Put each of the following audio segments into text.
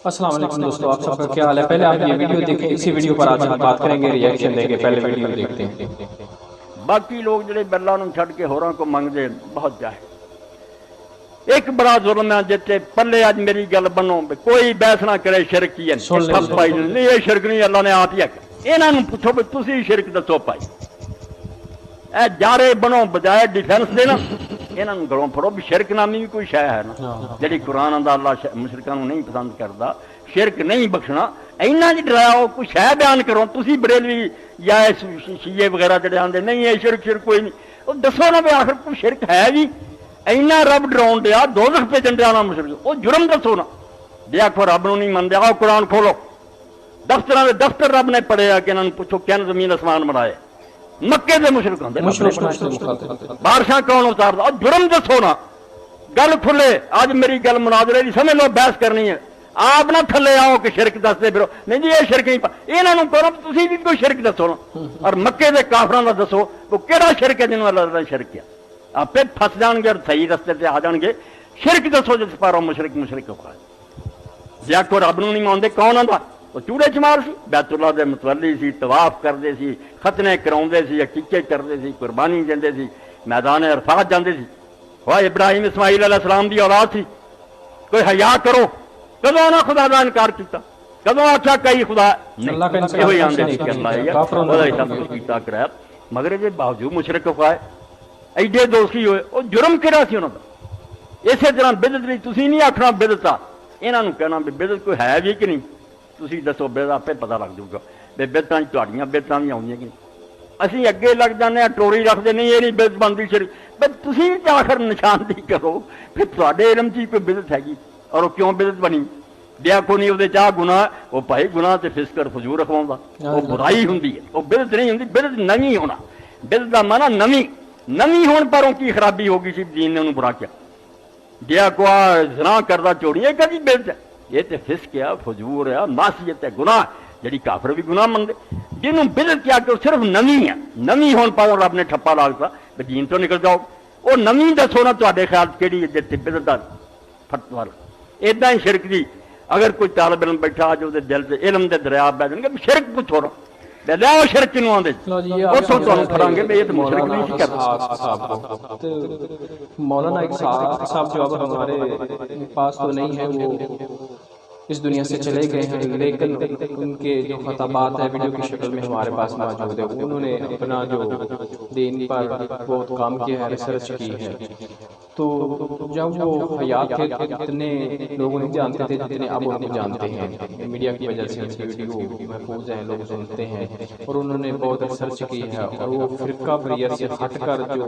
السلام علیکم دوستو، آپ سب کا کیا حال ہے؟ پہلے آپ یہ ویڈیو دیکھیں، اسی ویڈیو پر آج ہم بات کریں گے، ریئیکشن دیں گے۔ پہلے ویڈیو دیکھتے ہیں۔ باقی لوگ جڑے بلّاں نوں چھڈ کے ہوراں کو منگدے بہت جاہل۔ ایک بڑا ظلم ہے جتے پلے اج میری گل بنو کوئی بحث نہ کرے شرک ہی ہے پائی نہیں، یہ شرک نہیں، اللہ نے آپ ہی کہا۔ انہاں نوں پوچھو بھی تسی شرک دسو پائی، اے جارے بنو بجائے ڈیفینس دینا انہاں نوں گلوں پھڑو بھی شرک نامی بھی کوئی شے ہے نا جڑی قرآن آندا اللہ مشرکاں نوں نہیں پسند کردا، شرک نہیں بخشنا۔ اینا جی ڈراؤ کوئی شے بیان کرو، تسی بریلوی یا شیعہ وغیرہ جڑے آندے نہیں یہ شرک کوئی نہیں، وہ دسو نا بھی آخر کوئی شرک ہے بھی؟ اینا رب ڈراؤن دیا دوزخ پہ جنڈیا نا مشرک، وہ جرم دسو نا۔ دیا کو رب نو نہیں من دیا، قرآن کھولو، دفتر رب نے پڑھیا کہ انہوں نے پوچھو کیا زمین آسمان بنائے؟ مکے دے مشرک ہوندے، بارشاں کون اتاردا؟ اور جرم دسو نا، گل کھلے۔ آج میری گل مناظرے دی سمجھ لو، بحث کرنی ہے، آپ نہ تھلے آؤ کہ شرک دستے پھرو نہیں جی یہ شرک نہیں، انہاں نوں کہو تسی بھی کوئی شرک دسو نا، اور مکے دے کافراں دا دسو وہ کیڑا شرک ہے جنوں اللہ دا شرک کیا، آپ پھر پھس جان گے اور صحیح رستے تے آ جان گے۔ شرک دسو جس پاروں مشرک ہو جا کو رب نوں نہیں مانتے، کون آندا؟ وہ چوڑے چمار سی، بیت اللہ دے متولی سی، طواف کرتے سی، ختنے کراؤندے سی، عقیقے کرتے سی، قربانی دیندے سی، میدان عرفات جاندے سی۔ وہ ابراہیم اسماعیل علیہ السلام دی اولاد سی، کوئی حیا کرو، کدوں انہاں خدا دا انکار کیتا؟ کدوں آکھیا کئی خدا نہیں؟ یہ آندے سی کہ اللہ ہے خدا ہی سب کچھ کیتا کرایا، مگر یہ باوجود مشرک ہوئے ایڈے دوستی ہوئے، وہ جرم کہڑا سی انہاں دا؟ اسی طرح بدعت نہیں، تسی نہیں آکھنا بدعت آ، انہاں نوں کہنا بھی بدعت کوئی ہے بھی کہ نہیں، تسی دسو بدعت آپ پتہ لگ جائے گا بھی بدعتاں تہاڈیاں بدعتاں بھی آؤندیاں کہ نہیں۔ اسی اگے لگ جانے ہیں ٹوری رکھتے نہیں یہ نہیں بدعت بنتی شریف، بس تسی آخر نشاندہی کرو پھر تہاڈے علم چ کوئی بدعت ہے گی اور وہ کیوں بدعت بنی؟ دیا کو نہیں وہ چاہ گناہ، وہ بھائی گناہ تے فسق اور فجور رکھواؤں گا، وہ برائی ہوندی ہے، وہ بدعت نہیں ہوندی۔ بدعت نویں ہونا، بدعت کا مانا نویں ہون پر ان کی خرابی ہوگی سی، دین نے انہوں برا کیا۔ دیا کو زنا کردہ چوری ہے کدی بدعت ہے، یہ تے فسق ہے، فجور ہے، معصیت ہے، گناہ جڑی کافر بھی گناہ مندے، جنہوں بدعت کیا کہ صرف نویں ہے، نویں ہون پر رب نے ٹھپا لاگتا بھی دین تو نکل جاؤ۔ وہ نویں دسو نا تہاڈے خیال کیڑی ہے جتے بدعت دا فتوا ایداں ہی شرک دی۔ اگر کوئی طالب علم بیٹھا جو دل سے علم دے دریا بہ جان گے شرک پوچھو نا، لو شرک کنوں آندے اتوں تانوں پڑھاں گے یہ تو مشرک نہیں سی کردا۔ مولانا اسحاق صاحب جو اب ہمارے پاس تو نہیں ہے، وہ اس دنیا سے چلے گئے ہیں، لیکن ان کے جو خطابات ہیں ویڈیو کی شکل میں ہمارے پاس موجود ہے۔ انہوں نے اپنا جو دین پر بہت کام کیا ہے، ریسرچ کی ہے۔ تو جب وہ حیات تھے اتنے لوگ نہیں جانتے تھے جتنے اب ان کو جانتے ہیں، میڈیا کی وجہ سے ان کی ویڈیو محفوظ ہیں، لوگ سنتے ہیں، اور انہوں نے بہت ریسرچ کی ہے، اور وہ فرقہ واریت سے ہٹ کر جو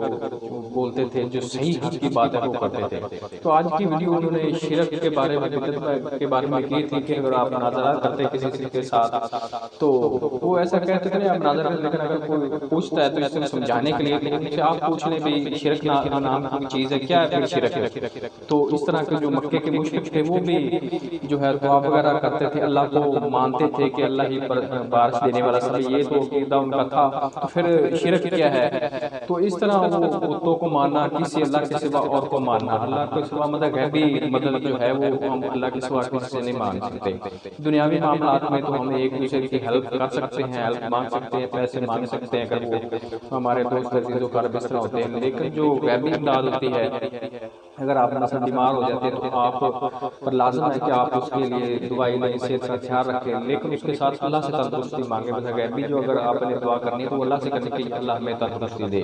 بولتے تھے، جو صحیح حق کی بات ہے وہ کرتے تھے۔ تو آج کی ویڈیو انہوں نے شرک کے بارے میں، بدعت کے بارے میں کی تھی کہ اگر آپ مناظرہ کرتے کسی کے ساتھ تو وہ ایسا کہتے تھے آپ مناظرہ، لیکن اگر کوئی پوچھتا ہے تو اس کو سمجھانے کے لیے آپ پوچھ لیں بھی شرک نام کی چیز ہے، کیا ہے شرک ہے؟ تو اس طرح کے جو مکے کے مشرک تھے وہ بھی جو ہے دعا وغیرہ کرتے تھے، اللہ کو مانتے تھے کہ اللہ ہی پر بارش دینے والا سب، یہ تو عقیدہ ان کا تھا۔ تو پھر شرک کیا ہے؟ تو اس طرح وہ بتوں کو ماننا، کسی اللہ کے سوا اور کو ماننا، اللہ کے سوا مدد غیبی مدد جو ہے وہ ہم اللہ کے سوا کسی سے نہیں مان سکتے۔ دنیاوی معاملات میں تو ہم ایک دوسرے کی ہیلپ کر سکتے ہیں، ہیلپ مانگ سکتے ہیں، پیسے مانگ سکتے ہیں اگر وہ ہمارے دوست عزیز و اقارب اس طرح ہوتے ہیں، لیکن جو غیبی امداد ہوتی ہے، اگر آپ مثلا بیمار ہو جاتے ہیں تو آپ پر لازم ہے کہ آپ اس کے لیے دعائی لیں، صحت کا خیال رکھیں، لیکن اس کے ساتھ اللہ سے تندرستی مانگیں۔ بس غیبی جو اگر آپ نے دعا کرنی ہے تو اللہ سے کرنے کہ اللہ ہمیں تندرستی دے۔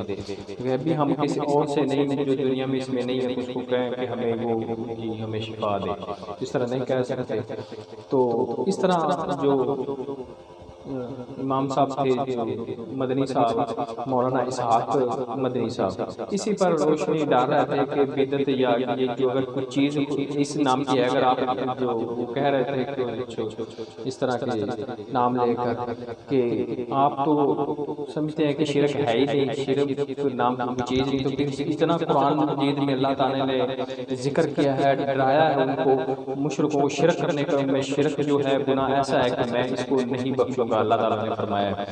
غیبی ہم کسی اور سے نہیں، جو دنیا میں اس میں نہیں ہے، اس کو کہیں کہ ہمیں وہ ہمیں شفا دے، اس طرح نہیں کہہ سکتے۔ تو اس طرح جو امام صاحب تھے مدنی صاحب، مولانا اسحاق مدنی صاحب، اسی پر روشنی ڈال رہے تھے کہ بدعت یا یہ کہ اگر کوئی چیز اس نام کی ہے، اگر آپ جو کہہ رہے تھے کہ اس طرح کے نام لے کر کہ آپ تو سمجھتے ہیں کہ شرک ہے ہی نہیں، شرک نام کی چیز نہیں، تو پھر اتنا قرآن مجید میں اللہ تعالیٰ نے ذکر کیا ہے، ڈرایا ہے ان کو مشرکوں کو شرک کرنے کا، میں شرک جو ہے گناہ ایسا ہے کہ میں اس کو نہیں بخشوں گا۔ کا اللہ تعالیٰ نے فرمایا ہے۔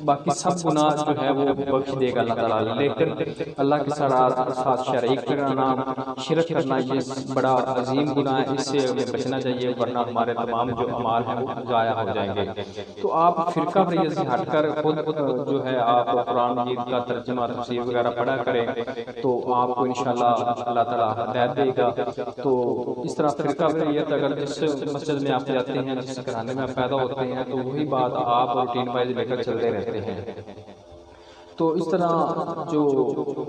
باقی سب گناہ جو ہے وہ بخش دے گا اللہ تعالیٰ، لیکن اللہ کے ساتھ شریک ٹھہرانا، شرک کرنا یہ بڑا عظیم گناہ ہے، اس سے ہمیں بچنا چاہیے، ورنہ ہمارے تمام جو اعمال ہیں وہ ضائع ہو جائیں گے۔ تو آپ فرقہ واریت سے ہٹ کر خود جو ہے آپ قرآن مجید کا ترجمہ تفسیر وغیرہ پڑھا کریں تو آپ کو انشاءاللہ اللہ تعالیٰ ہدایت دے گا۔ تو اس طرح فرقہ واریت اگر جس مسجد میں آپ جاتے ہیں، جس گھرانے میں آپ پیدا ہوتے ہیں، تو وہی بات آپ روٹین وائز لے کر چلتے رہتے ہیں۔ تو اس طرح جو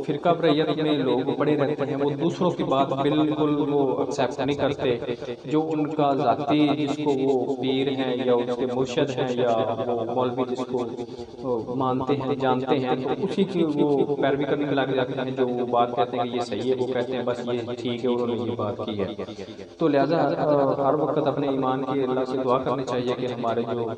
فرقہ واریت میں لوگ پڑے رہتے ہیں وہ دوسروں کی بات بالکل وہ ایکسیپٹ نہیں کرتے، جو ان کا ذاتی جس کو وہ پیر ہیں یا اس کے مرشد ہیں یا وہ مولوی جس کو مانتے ہیں جانتے ہیں، تو اسی کی وہ پیروی کرنے میں لگ جاتے ہیں، جو وہ بات کہتے ہیں کہ یہ صحیح ہے وہ کہتے ہیں بس یہ ٹھیک ہے، انہوں نے یہ بات کی ہے۔ تو لہٰذا ہر وقت اپنے ایمان کی اللہ سے دعا کرنی چاہیے کہ ہمارے جو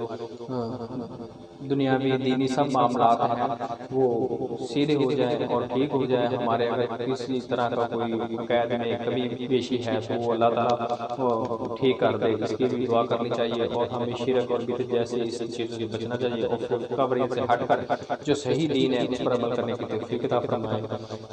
دنیاوی دینی سب معاملات ہیں وہ سیدھے ہو جائیں اور ٹھیک ہو جائیں۔ ہمارے اگر کسی طرح کا کوئی عقائد میں کمی بیشی ہے تو وہ اللہ تعالیٰ ٹھیک کر دے، اس کی بھی دعا کرنی چاہیے، اور ہمیں شرک اور بدعت جیسے اس چیزوں سے بچنا چاہیے، اور فرقہ واریت سے ہٹ کر جو صحیح دین ہے اس پر عمل کرنے کی توفیق عطا فرمائے۔